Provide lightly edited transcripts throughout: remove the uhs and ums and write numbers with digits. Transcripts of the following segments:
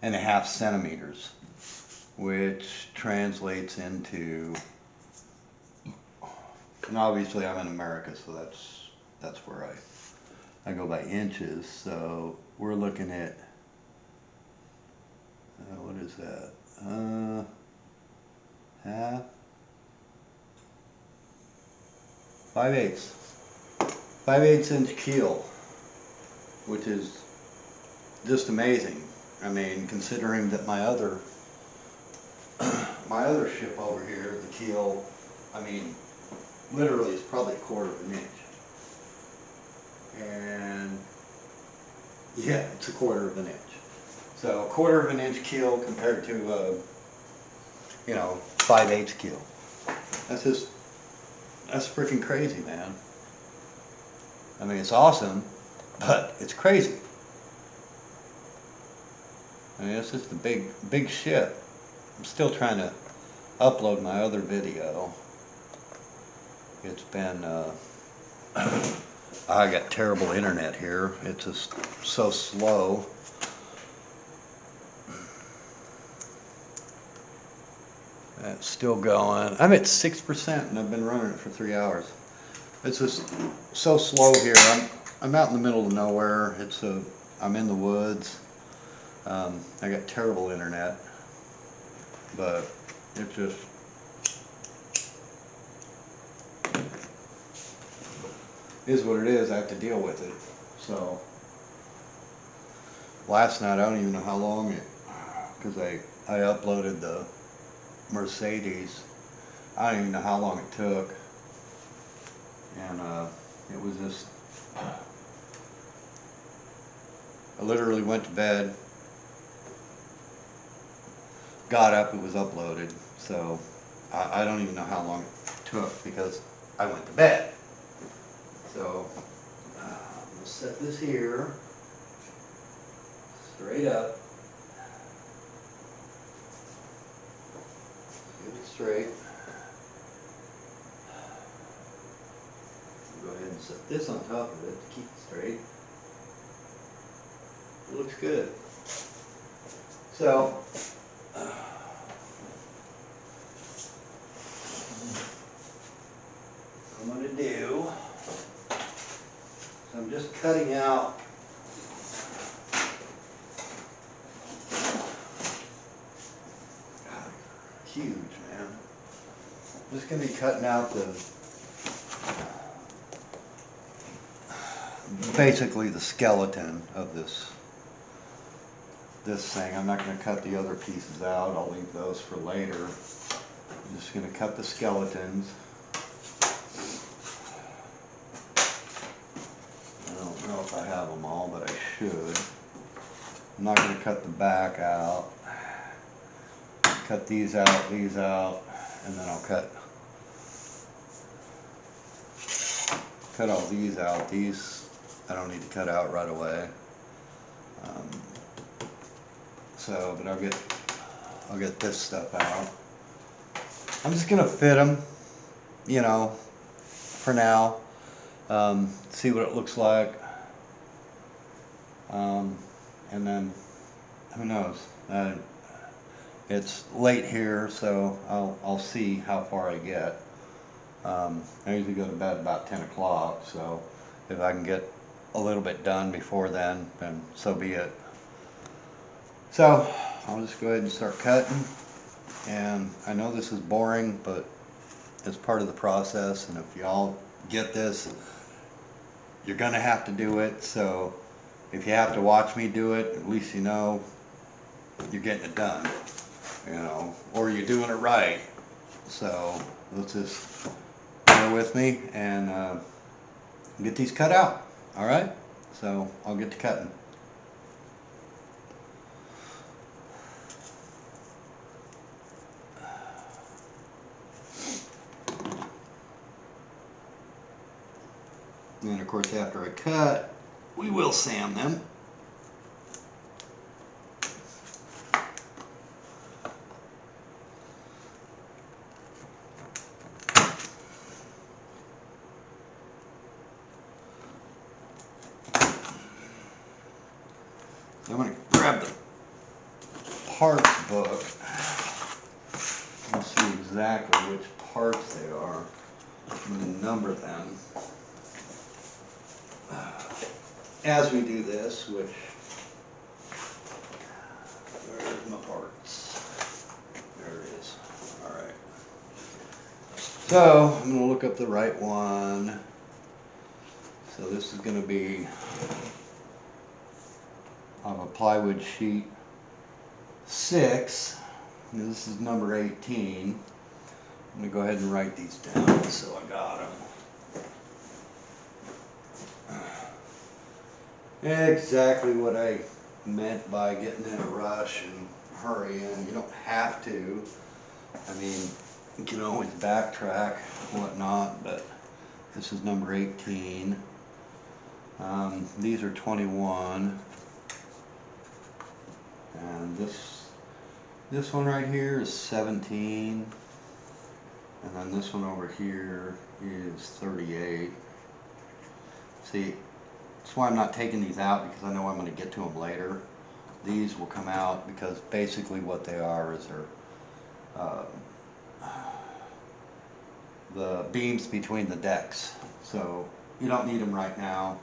1.5 centimeters, which translates into, and obviously I'm in America, so that's where I go by inches. So we're looking at what is that? Half, 5/8, 5/8 inch keel, which is just amazing. I mean, considering that my other ship over here, the keel, I mean, literally it's probably 1/4 inch. And yeah, it's 1/4 inch. So 1/4 inch keel compared to 5/8 keel. That's freaking crazy, man. I mean, it's awesome, but it's crazy. I mean, it's just a big ship. I'm still trying to upload my other video. It's been, I got terrible internet here. It's just so slow. It's still going. I'm at 6% and I've been running it for 3 hours. It's just so slow here. I'm out in the middle of nowhere. I'm in the woods. I got terrible internet, but it just is what it is. I have to deal with it. So last night, I don't even know how long because I uploaded the Mercedes. I don't even know how long it took, and it was just, I literally went to bed, got up, it was uploaded. So I don't even know how long it took because I went to bed. So I'm gonna set this here straight up. Get it straight. Go ahead and set this on top of it to keep it straight. It looks good. So what I'm going to do, so I'm just cutting out huge, man. I'm just going to be cutting out basically the skeleton of this thing. I'm not going to cut the other pieces out. I'll leave those for later. I'm just going to cut the skeletons. I don't know if I have them all, but I should. I'm not going to cut the back out. Cut these out, and then I'll cut all these out. These I don't need to cut out right away. But I'll get this stuff out. I'm just gonna fit them, for now. See what it looks like, and then who knows? It's late here, so I'll see how far I get. I usually go to bed about 10 o'clock, so if I can get a little bit done before then so be it. So I'll just go ahead and start cutting. And I know this is boring, but it's part of the process, and if y'all get this, you're gonna have to do it. So if you have to watch me do it, at least you know you're getting it done, or you're doing it right. So let's just bear with me and get these cut out. All right, so I'll get to cutting. And of course, after I cut, we will sand them. I'm going to grab parts book. We'll see exactly which parts they are. I'm going to number them as we do this, which, where's my parts? There it is. Alright. So, I'm going to look up the right one. So this is going to be on a plywood sheet 6. And this is number 18. I'm going to go ahead and write these down so I got them. Exactly what I meant by getting in a rush and hurrying. You don't have to. I mean, you can always backtrack, whatnot, but this is number 18. These are 21. And this one right here is 17. And then this one over here is 38. See, that's why I'm not taking these out, because I know I'm going to get to them later. These will come out because basically what they are is they're the beams between the decks. So you don't need them right now.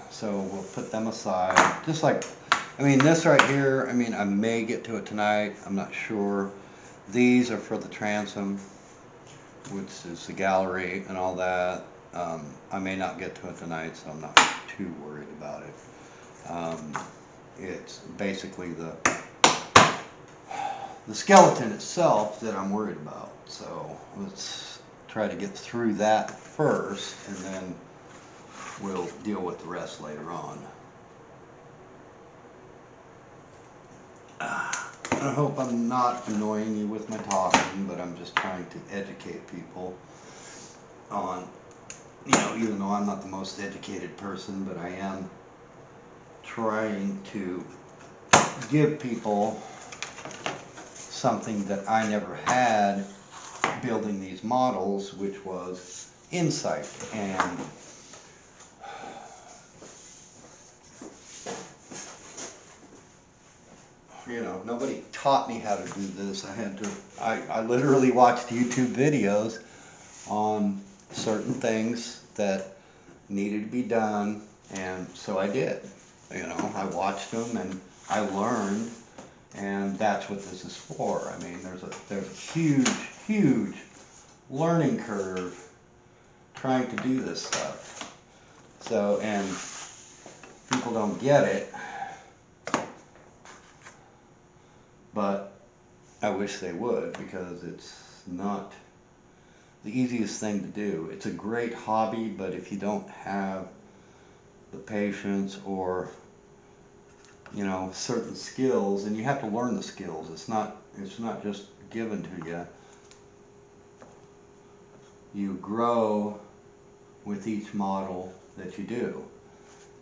So we'll put them aside. Just like, I mean, this right here, I mean, I may get to it tonight. I'm not sure. These are for the transom, which is the gallery and all that. I may not get to it tonight, so I'm not too worried about it. It's basically the skeleton itself that I'm worried about. So let's try to get through that first, and then we'll deal with the rest later on. I hope I'm not annoying you with my talking, but I'm just trying to educate people on, you know, even though I'm not the most educated person, but I am trying to give people something that I never had building these models, which was insight. And you know, nobody taught me how to do this. I literally watched YouTube videos on certain things that needed to be done, and so I did. You know, I watched them and I learned, and that's what this is for. I mean, there's a huge learning curve trying to do this stuff. So, and people don't get it. But I wish they would, because it's not the easiest thing to do. It's a great hobby, but if you don't have the patience or, you know, certain skills, and you have to learn the skills. It's not just given to you. You grow with each model that you do.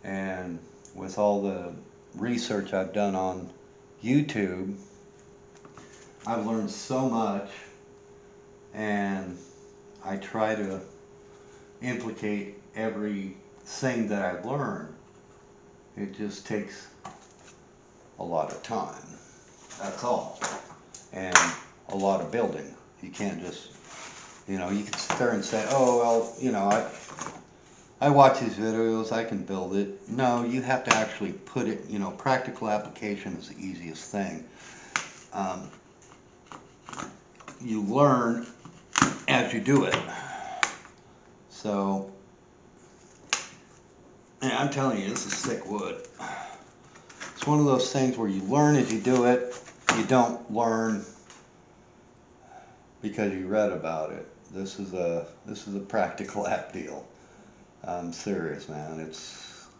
And with all the research I've done on YouTube, I've learned so much, and I try to implicate everything that I've learned. It just takes a lot of time. That's all. And a lot of building. You can't just, you know, you can sit there and say, oh, well, you know, I watch these videos, I can build it. No, you have to actually put it, you know, practical application is the easiest thing. You learn as you do it. So, and I'm telling you, this is thick wood. It's one of those things where you learn as you do it. You don't learn because you read about it. This is a practical app deal. I'm serious, man.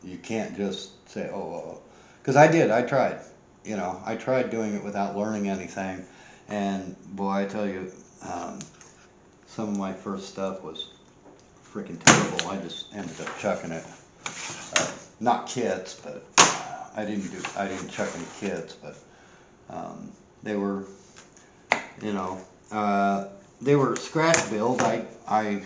You can't just say, oh, because I tried. You know, I tried doing it without learning anything. And boy, I tell you, some of my first stuff was freaking terrible. I just ended up chucking it. Not kits, but I didn't chuck any kits, but they were, you know, they were scratch builds. I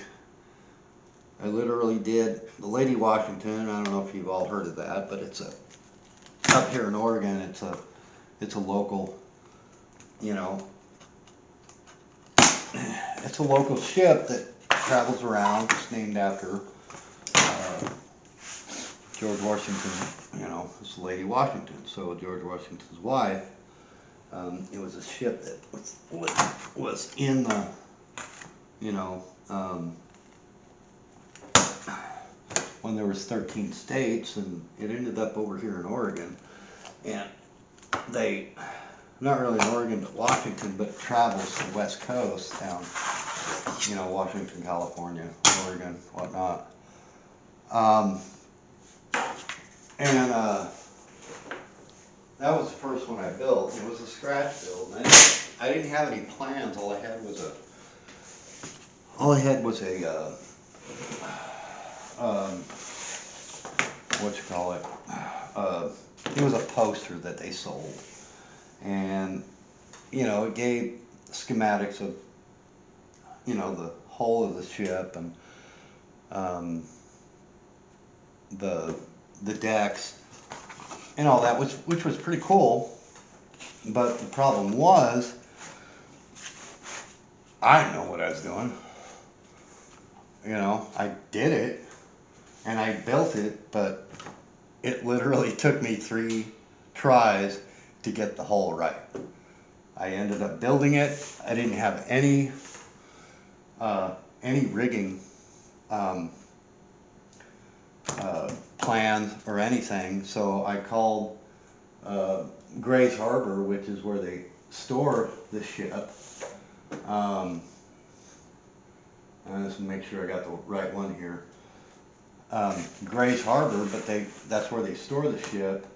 literally did the Lady Washington. I don't know if you've all heard of that, but it's up here in Oregon. It's a it's a local, you know, it's a local ship that travels around. It's named after George Washington, you know, it's Lady Washington. So George Washington's wife, it was a ship that was in the, you know, when there was 13 states, and it ended up over here in Oregon. And they, not really in Oregon, but Washington, but it travels the West Coast down, you know, Washington, California, Oregon, whatnot. And that was the first one I built. It was a scratch build. And I didn't have any plans. All I had was a what you call it? It was a poster that they sold, and you know, it gave schematics of, you know, the hull of the ship and the decks and all that, which was pretty cool. But the problem was, I didn't know what I was doing. You know, I did it and I built it, but it literally took me 3 tries to get the hull right. I ended up building it. I didn't have any rigging plans or anything, so I called Grays Harbor, which is where they store the ship. I just make sure I got the right one here. Grays Harbor, but that's where they store the ship.